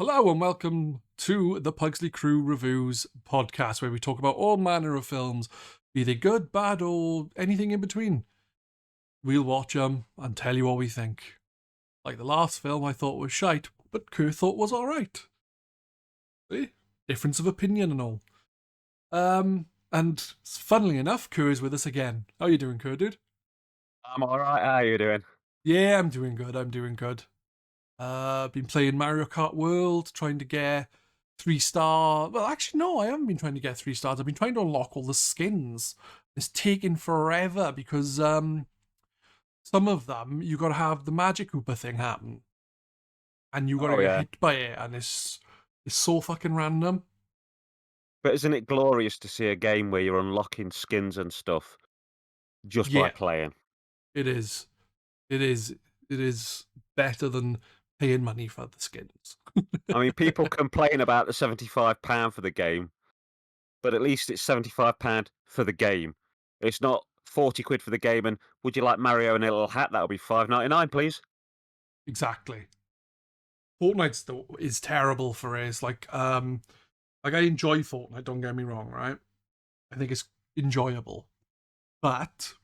Hello and welcome to the Pugsley Crew Reviews Podcast, where we talk about all manner of films, be they good, bad, or anything in between. We'll watch them and tell you what we think. Like the last film I thought was shite, but Kerr thought was alright. See? Difference of opinion and all. And funnily enough, Kerr is with us again. How you doing, Kerr, dude? I'm alright, how are you doing? Yeah, I'm doing good. Been playing Mario Kart World, trying to get 3-star. Well, actually, no, I haven't been trying to get 3 stars. I've been trying to unlock all the skins. It's taking forever because some of them you got to have the Magic Hooper thing happen, and you got to get hit by it, and it's so fucking random. But isn't it glorious to see a game where you're unlocking skins and stuff just by Yeah, playing? it is. It is. It is better than paying money for the skins. I mean, people complain about the £75 for the game, but at least it's £75 for the game. It's not 40 quid for the game and would you like Mario in a little hat? That'll be £5.99, please. Exactly. Fortnite is terrible for it. It's like I enjoy Fortnite, don't get me wrong, right? I think it's enjoyable. But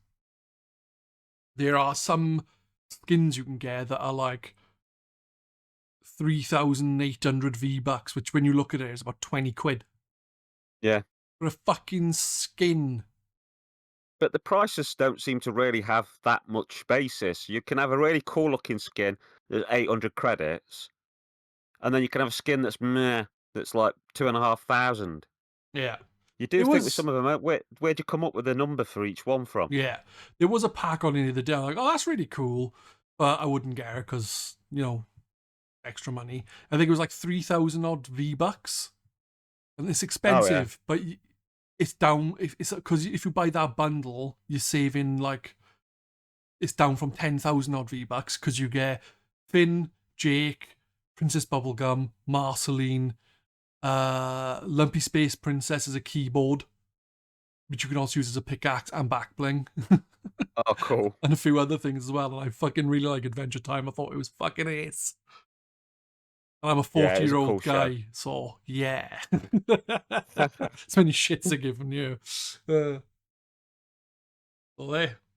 there are some skins you can get that are like 3,800 V-Bucks, which when you look at it is about 20 quid. Yeah. For a fucking skin. But the prices don't seem to really have that much basis. You can have a really cool looking skin that's 800 credits, and then you can have a skin that's meh, that's like 2,500. Yeah. You do think with some of them, where'd you come up with the number for each one from? Yeah. There was a pack on it the other day. I'm like, oh, that's really cool. But I wouldn't get it because, extra money. I think it was like 3,000 odd V-Bucks. And it's expensive, but it's down. Because if you buy that bundle, you're saving it's down from 10,000 odd V-Bucks because you get Finn, Jake, Princess Bubblegum, Marceline, Lumpy Space Princess as a keyboard, which you can also use as a pickaxe and back bling. Oh, cool. And a few other things as well. And I fucking really like Adventure Time. I thought it was fucking ace. And I'm a 40-year-old guy, so yeah. So many shits are given you.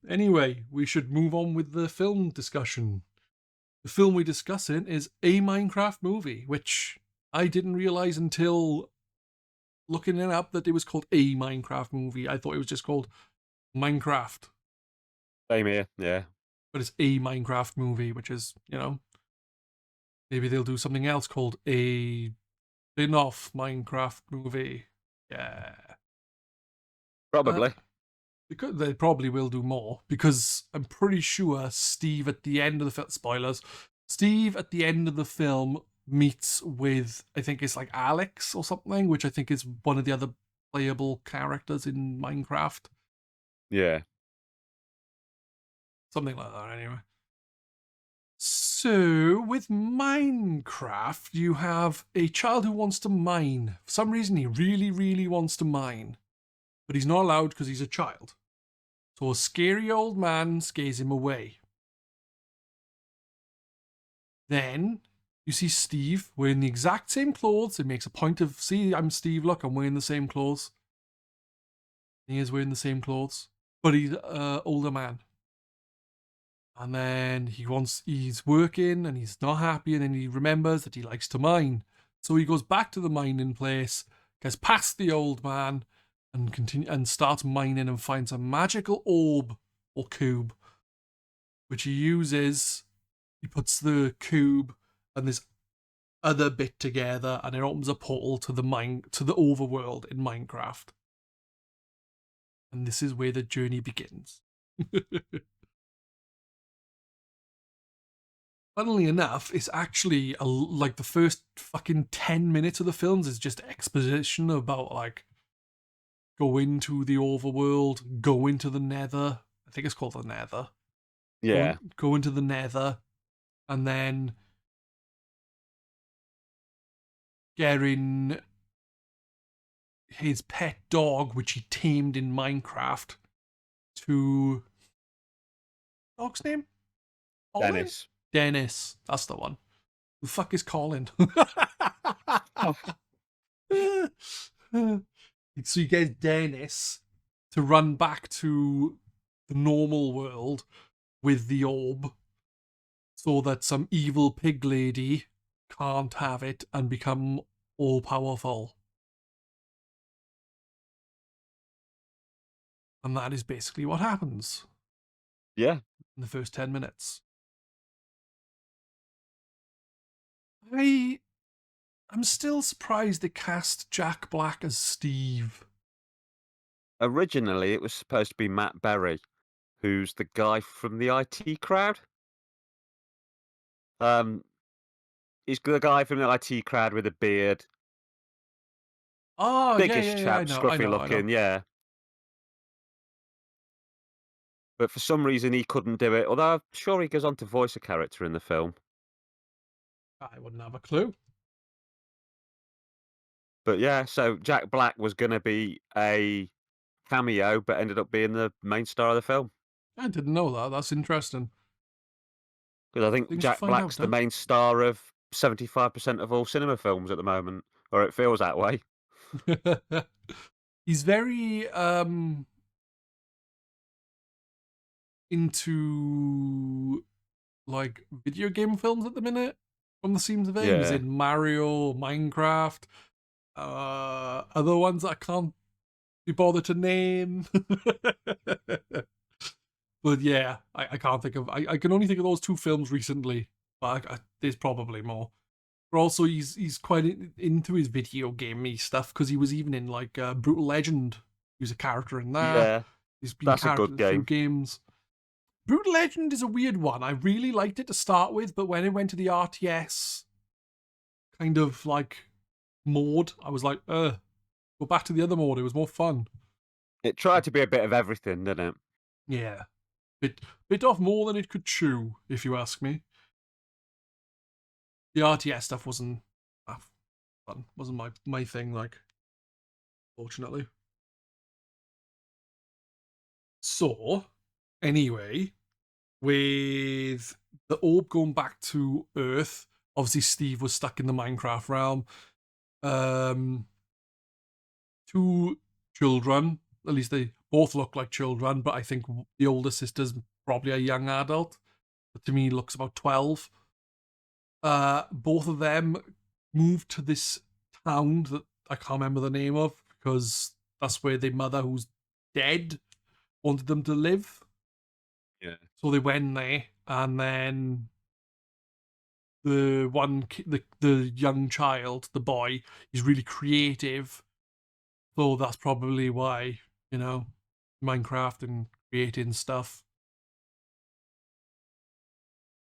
Anyway, we should move on with the film discussion. The film we're discussing is a Minecraft movie, which I didn't realize until looking it up that it was called a Minecraft movie. I thought it was just called Minecraft. Same here, yeah. But it's a Minecraft movie, which is, maybe they'll do something else called a spin-off Minecraft movie. Yeah. Probably. Because they probably will do more, because I'm pretty sure Steve at the end of the film, spoilers, Steve at the end of the film meets with, I think it's like Alex or something, which I think is one of the other playable characters in Minecraft. Yeah. Something like that, anyway. So, with Minecraft, you have a child who wants to mine. For some reason, he really, really wants to mine. But he's not allowed because he's a child. So a scary old man scares him away. Then you see Steve wearing the exact same clothes. It makes a point of, see, I'm Steve, look, I'm wearing the same clothes. He is wearing the same clothes. But he's an older man. And then he's working and he's not happy, and then he remembers that he likes to mine. So he goes back to the mining place, gets past the old man, and starts mining and finds a magical orb or cube, which he uses. He puts the cube and this other bit together, and it opens a portal to the overworld in Minecraft. And this is where the journey begins. Funnily enough, it's actually like the first fucking 10 minutes of the films is just exposition about like go into the overworld, go into the nether. I think it's called the nether. Yeah. Go into the nether, and then getting his pet dog, which he tamed in Minecraft, to... Dog's name? Dennis. Dennis. That's the one. The fuck is Colin? Oh, So you get Dennis to run back to the normal world with the orb so that some evil pig lady can't have it and become all powerful. And that is basically what happens yeah. in the first 10 minutes. I'm still surprised they cast Jack Black as Steve. Originally, it was supposed to be Matt Berry, who's the guy from the IT Crowd. Um, he's the guy from the IT Crowd with a beard, Oh, yeah, biggish yeah, yeah, chap, I scruffy know, I know. looking, yeah. But for some reason, he couldn't do it. Although I'm sure he goes on to voice a character in the film. I wouldn't have a clue. But yeah, so Jack Black was going to be a cameo, but ended up being the main star of the film. I didn't know that. That's interesting. Because I think Things to Jack find Black's out, the huh? main star of 75% of all cinema films at the moment, or it feels that way. He's very into like video game films at the minute. From the seams of it, he was Yeah. in Mario, Minecraft, other ones that I can't be bothered to name. But yeah, I can't think of. I can only think of those two films recently, but there's probably more. But also, he's quite into his video gamey stuff because he was even in like Brutal Legend. He was a character in that. Yeah, He's been that's a good character through game. games. Brutal Legend is a weird one. I really liked it to start with, but when it went to the RTS kind of like mode, I was like, go back to the other mode. It was more fun. It tried to be a bit of everything, didn't it? Yeah, bit off more than it could chew, if you ask me. The RTS stuff wasn't fun. Wasn't my thing. Like, fortunately. So, anyway, with the orb going back to Earth, obviously Steve was stuck in the Minecraft realm. Um, two children, at least they both look like children, but I think the older sister's probably a young adult. But to me, looks about 12. Both of them moved to this town that I can't remember the name of because that's where their mother, who's dead, wanted them to live. Yeah. So they went there, and then the young child, the boy, is really creative. So that's probably why, you know, Minecraft and creating stuff.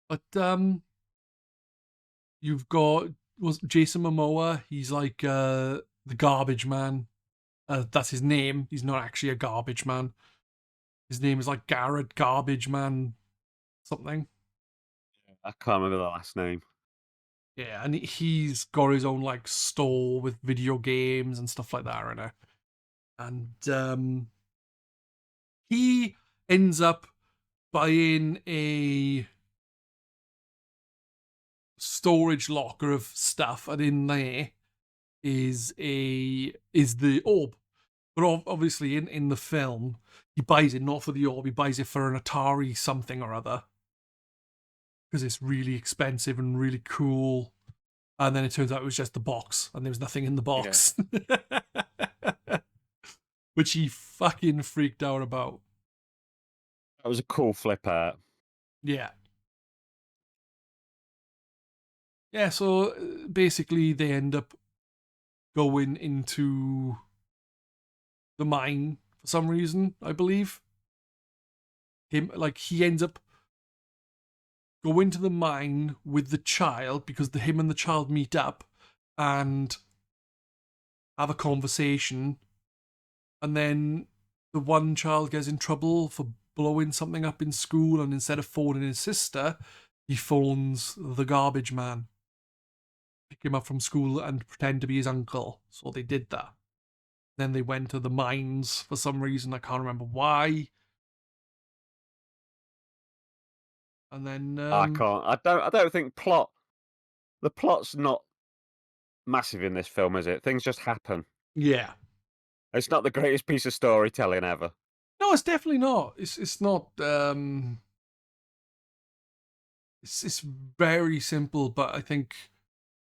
But you've got was Jason Momoa. He's like the garbage man. That's his name. He's not actually a garbage man. His name is like Garrett Garbage Man something. I can't remember the last name. Yeah, and he's got his own like store with video games and stuff like that, right? And he ends up buying a storage locker of stuff, and in there is the orb. But obviously, in the film, he buys it not for the orb. He buys it for an Atari something or other because it's really expensive and really cool. And then it turns out it was just the box, and there was nothing in the Yeah. box, which he fucking freaked out about. That was a cool flip out. Yeah. Yeah, so basically they end up going into the mine for some reason, I believe. He ends up going to the mine with the child because him and the child meet up and have a conversation, and then the one child gets in trouble for blowing something up in school, and instead of phoning his sister, he phones the garbage man. Pick him up from school and pretend to be his uncle. So they did that. Then they went to the mines for some reason. I can't remember why. And then I can't. I don't think plot The plot's not massive in this film, is it? Things just happen. Yeah. It's not the greatest piece of storytelling ever. No, it's definitely not. It's not. It's very simple, but I think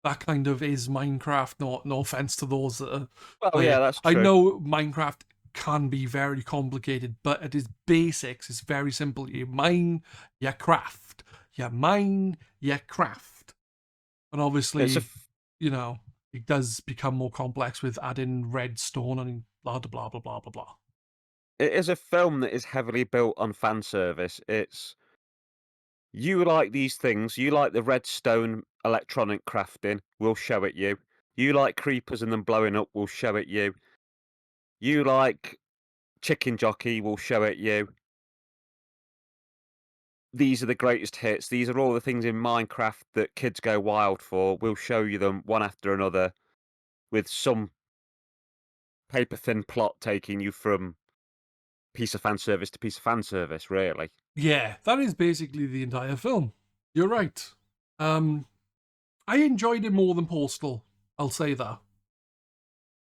that kind of is Minecraft. No offense to those that Well, play yeah, it. that's I true. know Minecraft can be very complicated, but at its basics, it's very simple. You mine, you craft. You mine, you craft. And It's a obviously, it does become more complex with adding redstone and blah blah blah blah blah blah. it is a film that is heavily built on fan service. It's you like these things, you like the redstone electronic crafting, we'll show it you. You like creepers and them blowing up, we'll show it you. You like chicken jockey, we'll show it you. These are the greatest hits. These are all the things in Minecraft that kids go wild for. We'll show you them one after another with some paper thin plot taking you from piece of fan service to piece of fan service, really. Yeah, that is basically the entire film. You're right. I enjoyed it more than Postal. I'll say that.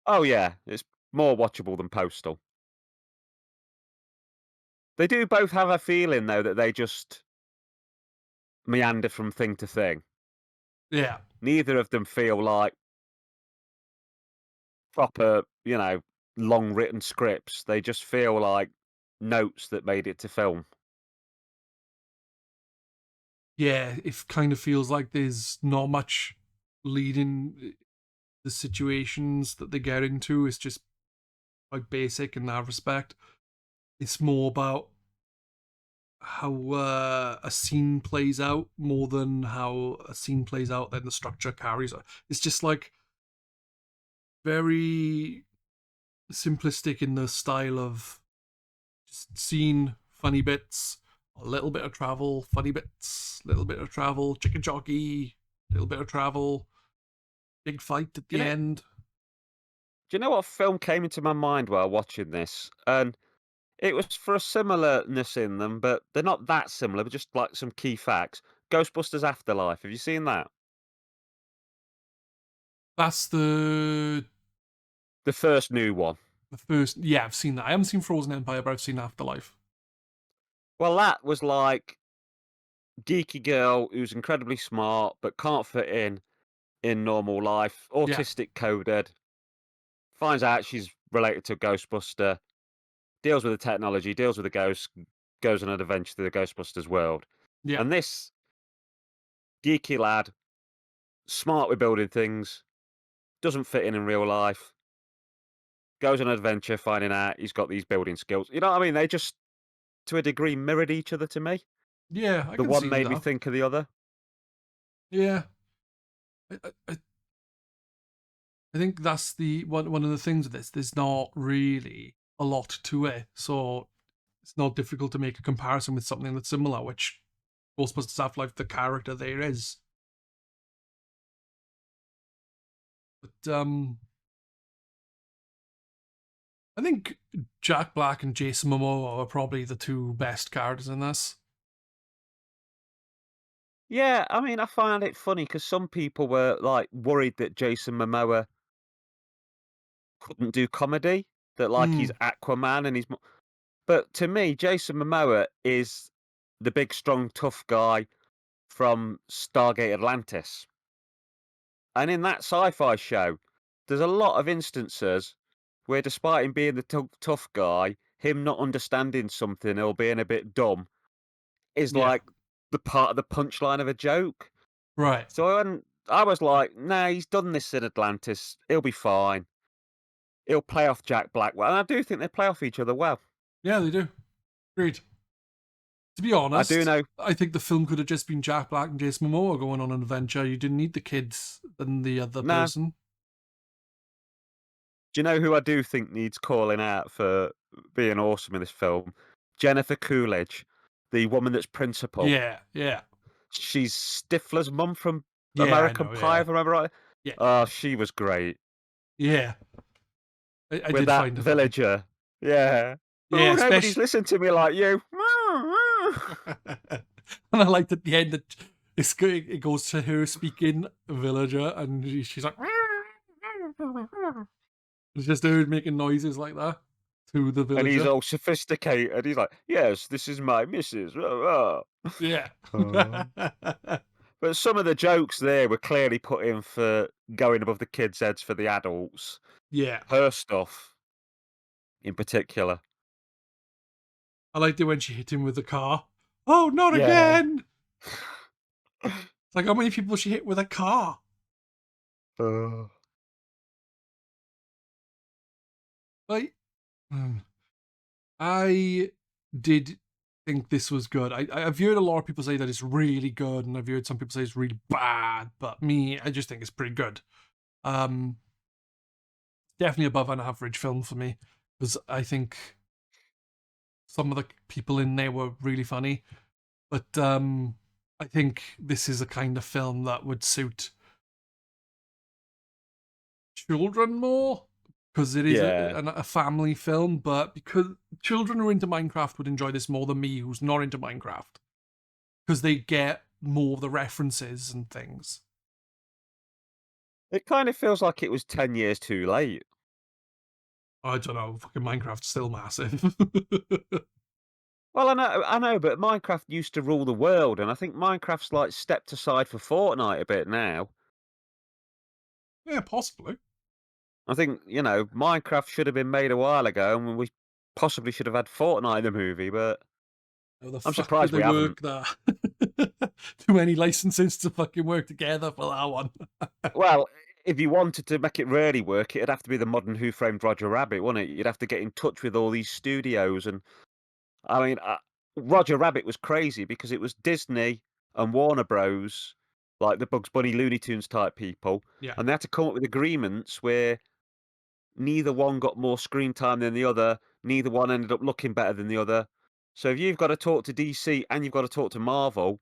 Oh, yeah, it's more watchable than Postal. They do both have a feeling, though, that they just meander from thing to thing. Yeah. Neither of them feel like proper, long written scripts. They just feel like notes that made it to film. Yeah, it kind of feels like there's not much leading the situations that they get into. It's just quite basic in that respect. It's more about how a scene plays out more than how a scene plays out, then the structure carries. It's just like very simplistic in the style of just scene, funny bits, a little bit of travel, funny bits, little bit of travel, chicken jockey, little bit of travel, big fight at Do the you know? end. Do you know what film came into my mind while watching this? And it was for a similarness in them, but they're not that similar. But just like some key facts. Ghostbusters Afterlife. Have you seen that? That's The first new one. the first. Yeah, I've seen that. I haven't seen Frozen Empire, but I've seen Afterlife. Well, that was like geeky girl who's incredibly smart but can't fit in normal life, Yeah, autistic coded, finds out she's related to a Ghostbuster, deals with the technology, deals with the ghosts, goes on an adventure through the Ghostbusters world. yeah, And this geeky lad, smart with building things, doesn't fit in real life, goes on an adventure finding out he's got these building skills. You know what I mean? They just, to a degree, mirrored each other to me. yeah. I The can one see made me that. think of the other. Yeah, I think that's the one of the things with this. There's not really a lot to it, so it's not difficult to make a comparison with something that's similar, which Ghostbusters Afterlife, the character there is. But I think Jack Black and Jason Momoa are probably the two best characters in this. Yeah, I mean, I find it funny because some people were like worried that Jason Momoa couldn't do comedy, that like he's Mm, Aquaman and but to me, Jason Momoa is the big, strong, tough guy from Stargate Atlantis. And in that sci-fi show, there's a lot of instances where despite him being the tough guy, him not understanding something or being a bit dumb is yeah, like the part of the punchline of a joke. right. So I was like, nah, he's done this in Atlantis. He'll be fine. He'll play off Jack Black well. And I do think they play off each other well. Yeah, they do. Agreed. To be I do honest, know. I think the film could have just been Jack Black and Jason Momoa going on an adventure. You didn't need the kids and the other Nah. person. Do you know who I do think needs calling out for being awesome in this film? Jennifer Coolidge, the woman that's principal. Yeah, yeah, She's Stifler's mum from yeah. I American know. Pie, Yeah, if I remember right. yeah, Oh, she was great. yeah. I With did that find it funny. villager. Yeah. Yeah, Oh, nobody's especially. listened to me like you. And I liked at the end that It goes to her speaking villager, and she's like, it's just her making noises like that to the And he's villager. all sophisticated. He's like, "Yes, this is my missus." Rah, Yeah. rah. But some of the jokes there were clearly put in for going above the kids' heads for the adults. Yeah. Her stuff, in particular. I liked it when she hit him with the car. Oh, not Yeah. again! It's like, how many people she hit with a car? Uh, Like, I did think this was good. I've heard a lot of people say that it's really good, and I've heard some people say it's really bad, but me, I just think it's pretty good. Um, Definitely above an average film for me, because I think some of the people in there were really funny, but I think this is a kind of film that would suit children more, because it is yeah. a family film, but because children who are into Minecraft would enjoy this more than me, who's not into Minecraft, because they get more of the references and things. It kind of feels like it was 10 years too late. I don't know, fucking Minecraft's still massive. Well, I know, but Minecraft used to rule the world, and I think Minecraft's like stepped aside for Fortnite a bit now. Yeah, possibly. I think, Minecraft should have been made a while ago, and we possibly should have had Fortnite the movie, but How the I'm fuck did surprised they we haven't. work that? Too many licenses to fucking work together for that one. Well, if you wanted to make it really work, it'd have to be the modern Who Framed Roger Rabbit, wouldn't it? You'd have to get in touch with all these studios, and I mean, Roger Rabbit was crazy because it was Disney and Warner Bros, like the Bugs Bunny, Looney Tunes type people, Yeah, and they had to come up with agreements where neither one got more screen time than the other, neither one ended up looking better than the other. So if you've got to talk to DC and you've got to talk to Marvel,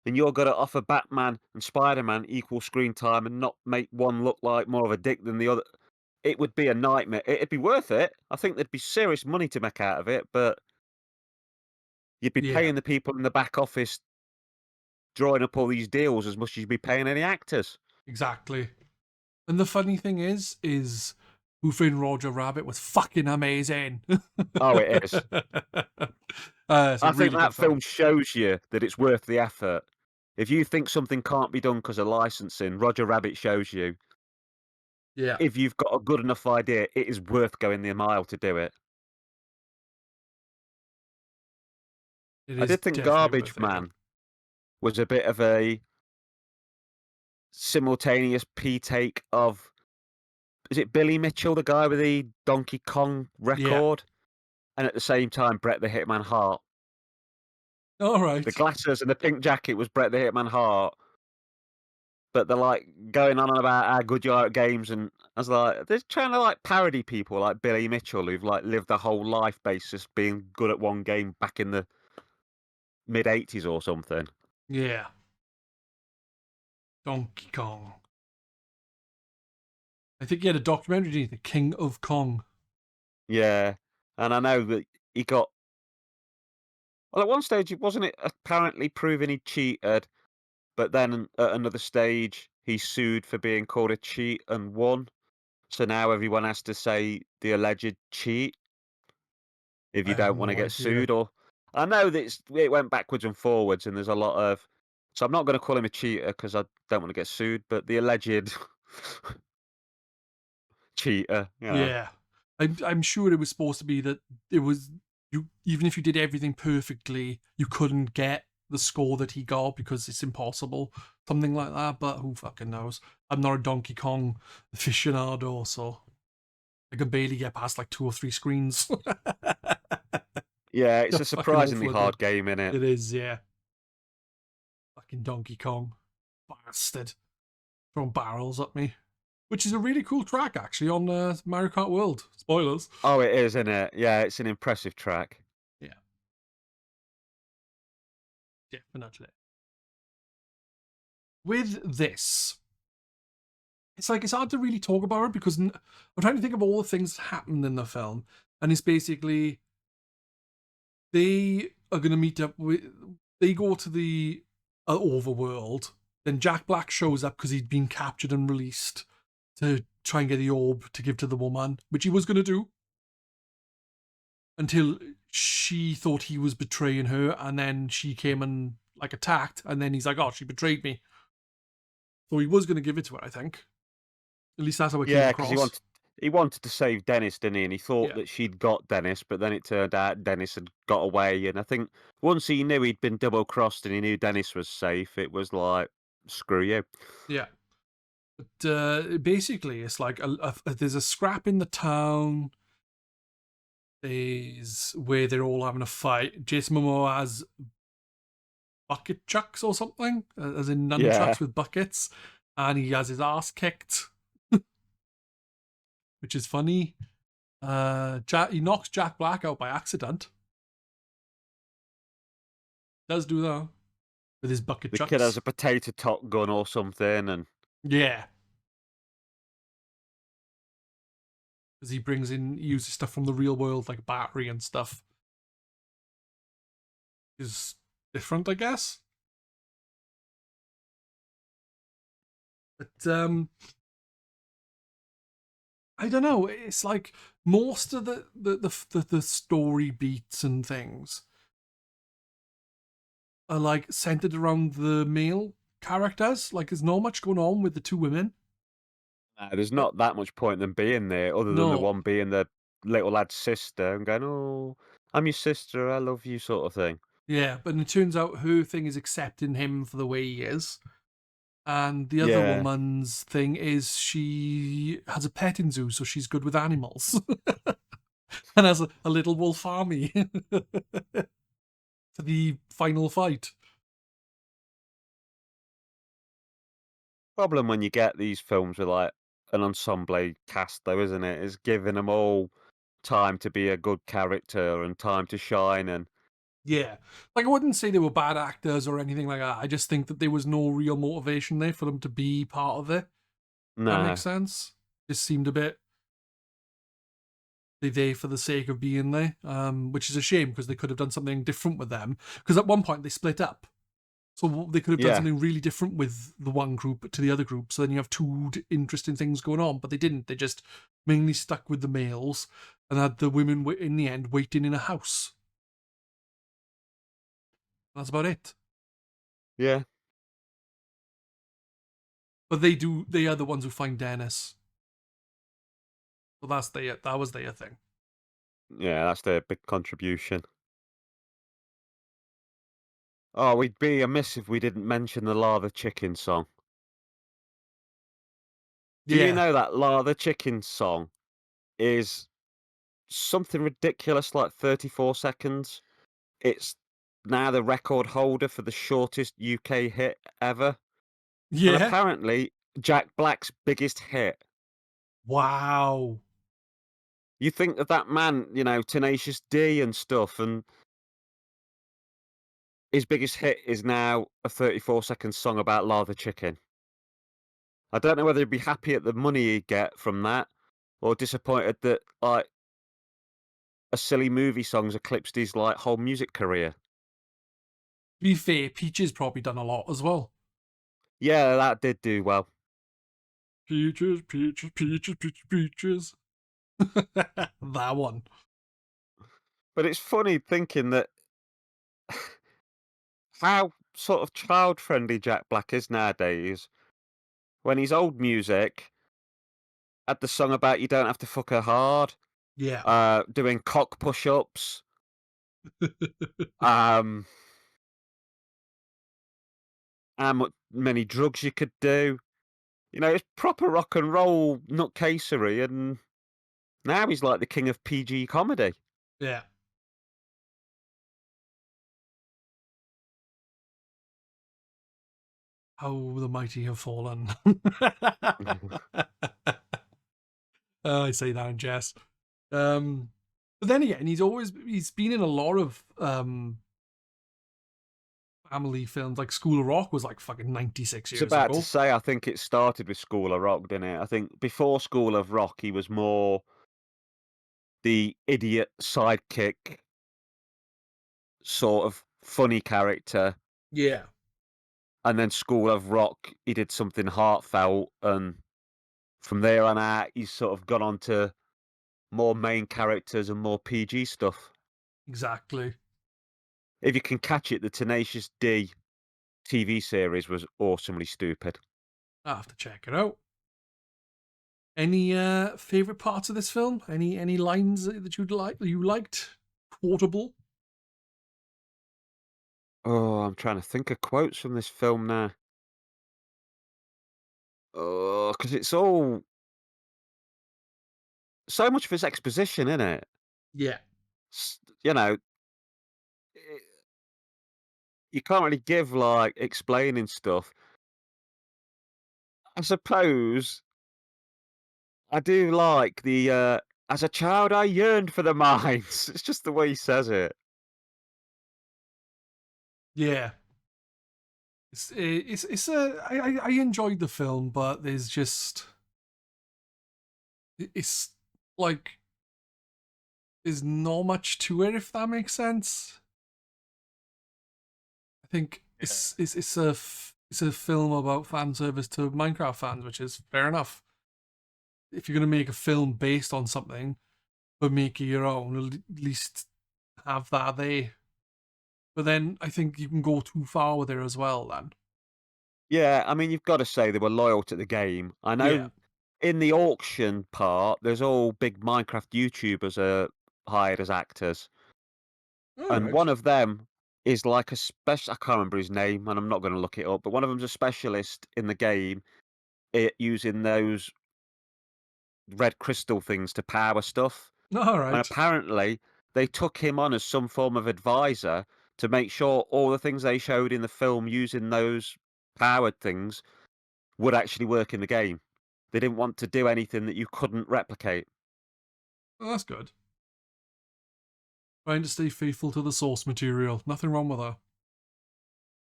and you're going to offer Batman and Spider-Man equal screen time and not make one look like more of a dick than the other, it would be a nightmare. It'd be worth it. I think there'd be serious money to make out of it, but you'd be yeah, paying the people in the back office drawing up all these deals as much as you'd be paying any actors. exactly. And the funny thing is Who Framed Roger Rabbit was fucking amazing. Oh, it is. It's a I think really that good film. film shows you that it's worth the effort. If you think something can't be done because of licensing, Roger Rabbit shows you Yeah, if you've got a good enough idea, it is worth going the mile to do it. it I is did think definitely Garbage worth it. Man was a bit of a simultaneous P-take of, is it Billy Mitchell, the guy with the Donkey Kong Yeah. record? And at the same time, Bret the Hitman Hart. All The right. glasses and the pink jacket was Bret the Hitman Hart. But they're, like, going on about how good you are at games, and I was like, they're trying to, like, parody people like Billy Mitchell who've, like, lived their whole life basis being good at one game back in the mid-80s or something. Yeah. Donkey Kong. I think he had a documentary, didn't he? The King of Kong. Yeah, and I know that he got, well, at one stage, wasn't it apparently proven he cheated, but then at another stage, he sued for being called a cheat and won, so now everyone has to say the alleged cheat if I you have don't wanna no get idea. sued. Or I know that it went backwards and forwards, and there's a lot of, so I'm not gonna call him a cheater because I don't wanna get sued, but the alleged cheater, Yeah. I'm sure it was supposed to be that it was you, even if you did everything perfectly, you couldn't get the score that he got because it's impossible. Something like that, but who fucking knows? I'm not a Donkey Kong aficionado, so I can barely get past like 2 or 3 screens. Yeah, it's a Fucking surprisingly awful at them. hard game, innit? It is, yeah. Fucking Donkey Kong. Bastard. Throwing barrels at me. Which is a really cool track, actually, on Mario Kart World. Spoilers. Oh, it is, isn't it? Yeah, it's an impressive track. Yeah, definitely. With this, it's like it's hard to really talk about it because I'm trying to think of all the things that happened in the film, and it's basically they are going to meet up with. They go to the overworld. Then Jack Black shows up because he'd been captured and released to try and get the orb to give to the woman, which he was going to do until she thought he was betraying her, and then she came and like attacked, and then he's like, "Oh, she betrayed me." So he was going to give it to her, I think. At least that's how it came Yeah, because across. he wanted to save Dennis, didn't he? And he thought Yeah, that she'd got Dennis, but then it turned out Dennis had got away. And I think once he knew he'd been double crossed and he knew Dennis was safe, it was like, screw you. yeah. But basically, it's like there's a scrap in the town. Is where they're all having a fight. Jason Momoa has bucket chucks or something, as in Yeah. nunchucks with buckets, and he has his ass kicked, which is funny. He knocks Jack Black out by accident. Does do that with his bucket The kid has chucks. a potato top gun or something. And Yeah, because he uses stuff from the real world like battery and stuff. Is different, I guess. But I don't know. It's like most of the story beats and things are like centered around the male characters. Like there's not much going on with the two women. there's Uh, not that much point in them being there, other than the No, one being the little lad's sister and going, "Oh, I'm your sister, I love you," sort of thing. yeah, but it turns out her thing is accepting him for the way he is, and the other Yeah. woman's thing is she has a petting zoo, so she's good with animals, and has a little wolf army for the final fight. Problem when you get these films with, like, an ensemble cast though, isn't it? Is giving them all time to be a good character and time to shine. And Yeah. Like, I wouldn't say they were bad actors or anything like that. I just think that there was no real motivation there for them to be part of it. That makes no. sense. Just seemed a bit they there for the sake of being there, which is a shame because they could have done something different with them. Because at one point they split up. So they could have done Yeah. something really different with the one group to the other group. So then you have two interesting things going on, but they didn't. They just mainly stuck with the males and had the women in the end waiting in a house. That's about it. Yeah. But they are the ones who find Dennis. So that was their thing. Yeah, that's their big contribution. Oh, we'd be amiss if we didn't mention the Lava Chicken song. Do you Yeah. know that Lava Chicken song is something ridiculous like 34 seconds? It's now the record holder for the shortest UK hit ever. And Yeah. apparently Jack Black's biggest hit. Wow. You think of that man, Tenacious D and stuff, and his biggest hit is now a 34-second song about lava chicken. I don't know whether he'd be happy at the money he'd get from that or disappointed that, like, a silly movie song's eclipsed his, like, whole music career. To be fair, Peaches probably done a lot as well. Yeah, that did do well. Peaches, peaches, peaches, peaches, peaches. That one. But it's funny thinking that how sort of child-friendly Jack Black is nowadays when his old music had the song about you don't have to fuck her hard, Yeah. doing cock push-ups, um, how many drugs you could do. It's proper rock and roll nutcasery, and now he's like the king of PG comedy. Yeah. How the mighty have fallen. I say that in jest. But then again, he's been in a lot of family films. Like School of Rock was like fucking 96 I was years about to ago. say, I think it started with School of Rock, didn't it? I think before School of Rock, he was more the idiot sidekick, sort of funny character. Yeah. And then School of Rock, he did something heartfelt, and from there on out, he's sort of gone on to more main characters and more PG stuff. Exactly. If you can catch it, the Tenacious D TV series was awesomely stupid. I'll have to check it out. Any favorite parts of this film? Any lines that you liked? Quotable? Oh, I'm trying to think of quotes from this film now. Oh, because it's all so much of it's exposition, isn't it? Yeah. You know, it, you can't really give like explaining stuff. I suppose I do like the as a child I yearned for the mines. It's just the way he says it. Yeah. I enjoyed the film, but there's just it's like there's not much to it, if that makes sense. I think Yeah. it's a film about fan service to Minecraft fans, which is fair enough. If you're gonna make a film based on something, but make it your own, at least have that there. But then I think you can go too far with it as well. Then Yeah, I mean, you've got to say they were loyal to the game. I yeah, know in the auction part, there's all big Minecraft YouTubers are hired as actors, all and right. one of them is like a special. I can't remember his name, and I'm not going to look it up. But one of them's a specialist in the game using those red crystal things to power stuff. All And right. apparently, they took him on as some form of advisor to make sure all the things they showed in the film using those powered things would actually work in the game. They didn't want to do anything that you couldn't replicate. Well, that's good. Trying to stay faithful to the source material. Nothing wrong with that.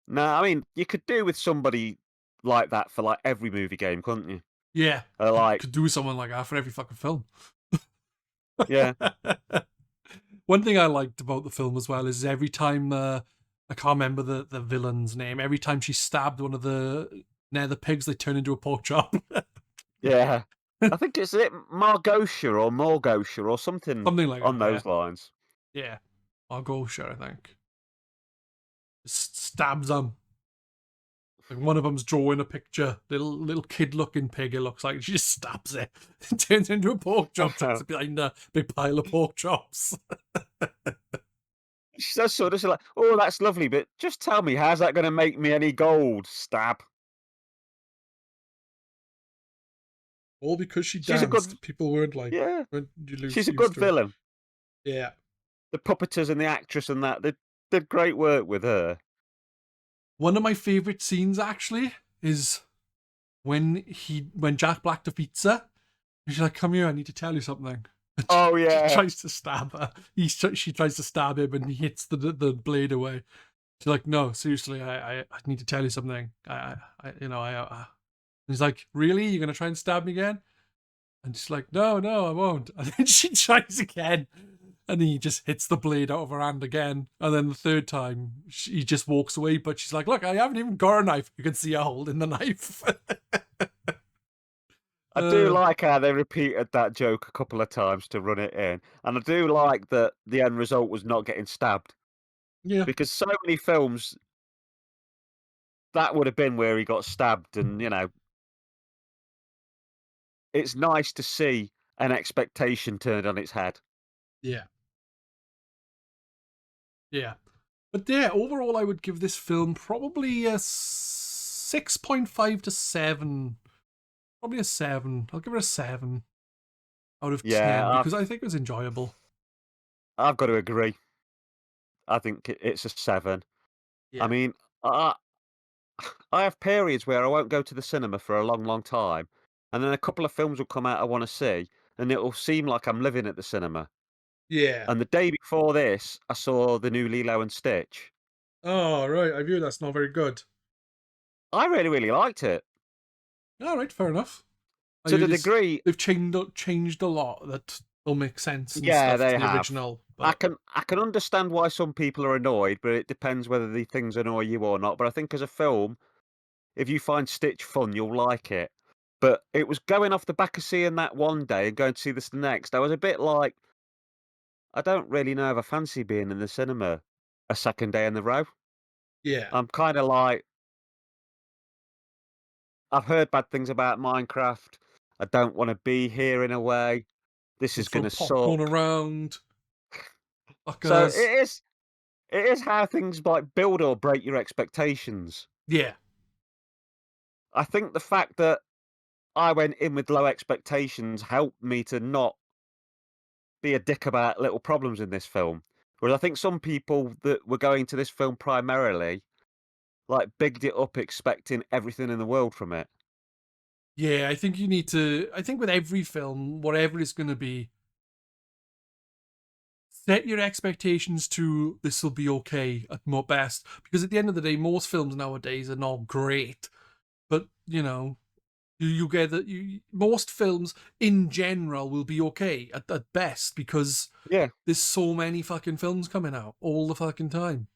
No, I mean, you could do with somebody like that for like every movie game, couldn't you? Yeah, Like, could do someone like that for every fucking film. yeah, One thing I liked about the film as well is every time I can't remember the villain's name. Every time she stabbed one of the nether pigs, they turn into a pork chop. yeah. I think it's it Margosha or Morgosha or something Something like on that. Yeah, those lines. yeah. I'll go sure. I think stabs them. Like one of them's drawing a picture, little kid looking pig. It looks like she just stabs it, it turns into a pork chop. Traps it behind a big pile of pork chops. She does sort of like, oh, that's lovely, but just tell me, how's that going to make me any gold? Stab. All because she She's a good, danced. People weren't like, yeah, weren't you she's a used good to it. villain. Yeah. The puppeteers and the actress and that, they did great work with her. One of my favorite scenes actually is when Jack Black defeats her. And she's like, "Come here, I need to tell you something." And Oh, she yeah. tries to stab her. She tries to stab him, and he hits the blade away. She's like, "No, seriously, I need to tell you something. I." And he's like, "Really? You're gonna try and stab me again?" And she's like, "No, no, I won't." And then she tries again, and he just hits the blade out of her hand again. And then the third time, she just walks away. But she's like, "Look, I haven't even got a knife. You can see her holding the knife." I do uh, like how they repeated that joke a couple of times to run it in. And I do like that the end result was not getting stabbed. yeah, Because so many films, that would have been where he got stabbed. And, it's nice to see an expectation turned on its head. yeah, yeah. But yeah, overall, I would give this film probably a 6.5 to 7. Probably a 7. I'll give it a 7 out of Yeah, 10 because I think it was enjoyable. I've got to agree. I think it's a 7. I Yeah. mean, I I have periods where I won't go to the cinema for a long, long time, and then a couple of films will come out I want to see, and it'll seem like I'm living at the cinema. Yeah. And the day before this, I saw the new Lilo and Stitch. Oh, right. I view that's not very good. I really, really liked it. All right, fair enough. To I the just degree, they've changed a lot that don't make sense and yeah, stuff they to the have. original. I But can I can understand why some people are annoyed, but it depends whether the things annoy you or not. But I think as a film, if you find Stitch fun, you'll like it. But it was going off the back of seeing that one day and going to see this the next. I was a bit like, I don't really know if I fancy being in the cinema a second day in a row. Yeah. I'm kind of like, I've heard bad things about Minecraft. I don't want to be here in a way. This Don't is throw gonna popcorn suck. around. So Fuckers. it is how things like build or break your expectations. Yeah. I think the fact that I went in with low expectations helped me to not be a dick about little problems in this film. Whereas I think some people that were going to this film primarily, like, bigged it up expecting everything in the world from it. Yeah, I think you need to. I think with every film, whatever it's going to be, set your expectations to this will be okay at my best. Because at the end of the day, most films nowadays are not great. But, you get that most films in general will be okay at best because Yeah. there's so many fucking films coming out all the fucking time.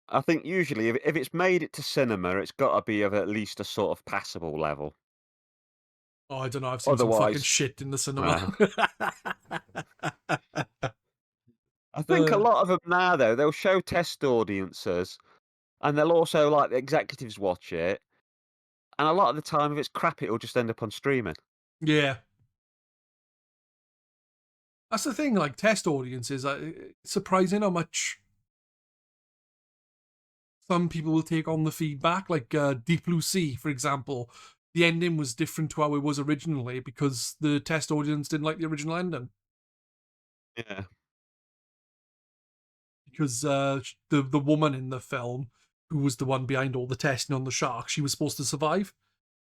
I think usually if it's made it to cinema, it's gotta be of at least a sort of passable level. Oh, I don't know. I've seen some fucking Otherwise, shit in the cinema. well, I think a uh, lot of them now, though, they'll show test audiences, and they'll also, like, the executives watch it, and a lot of the time, if it's crap, it'll just end up on streaming. yeah. That's the thing, like test audiences, it's surprising how much some people will take on the feedback. Like Deep Blue Sea, for example. The ending was different to how it was originally because the test audience didn't like the original ending. Yeah. Because the woman in the film, who was the one behind all the testing on the shark, she was supposed to survive.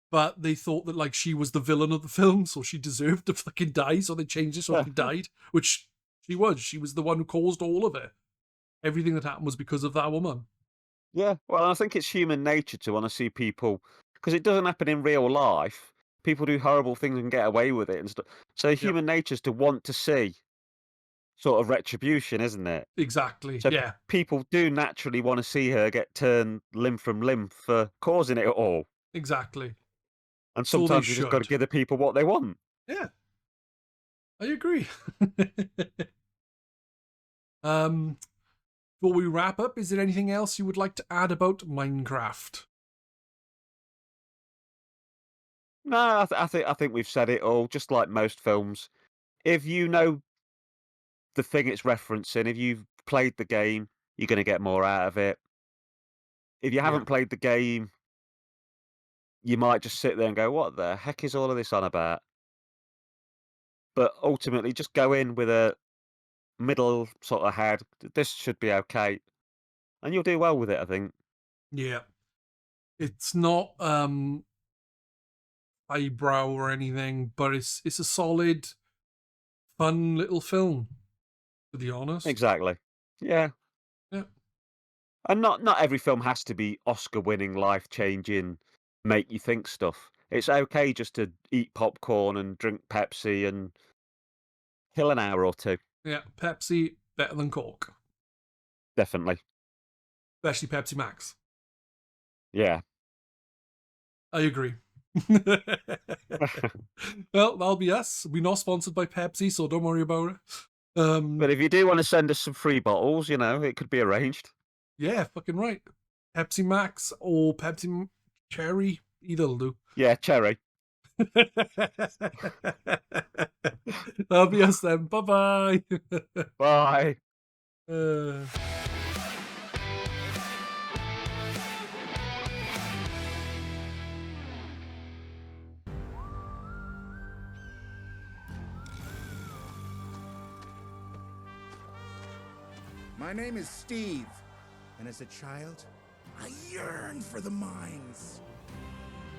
But they thought that like she was the villain of the film, so she deserved to fucking die. So they changed it so she died, which she was. She was the one who caused all of it. Everything that happened was because of that woman. Yeah, well, I think it's human nature to wanna see people, because it doesn't happen in real life. People do horrible things and get away with it and stuff. So Yep, human nature is to want to see sort of retribution, isn't it? exactly. So Yeah, people do naturally wanna see her get turned limb from limb for causing it all, exactly. and So they sometimes you just gotta should. give the people what they want. Yeah, I agree. um, Before we wrap up, is there anything else you would like to add about Minecraft? No, I think we've said it all, just like most films. If you know the thing it's referencing, if you've played the game, you're gonna get more out of it. If you Yeah, haven't played the game, you might just sit there and go, "What the heck is all of this on about?" But ultimately, just go in with a middle sort of head. This should be okay, and you'll do well with it, I think. yeah. It's not eyebrow or anything, but it's a solid, fun little film. To be honest, Exactly. Yeah, yeah, and not every film has to be Oscar-winning, life-changing, make you think stuff. It's okay just to eat popcorn and drink Pepsi and kill an hour or two. yeah. Pepsi better than Coke, Definitely. especially Pepsi Max. Yeah. I agree. Well, that'll be us. We're not sponsored by Pepsi, so don't worry about it. But if you do want to send us some free bottles, it could be arranged. Yeah, fucking right. Pepsi Max or Pepsi Cherry, either will do. Yeah, cherry. That'll be us then. Bye bye. Bye. uh... My name is Steve, and as a child, I yearned for the mines.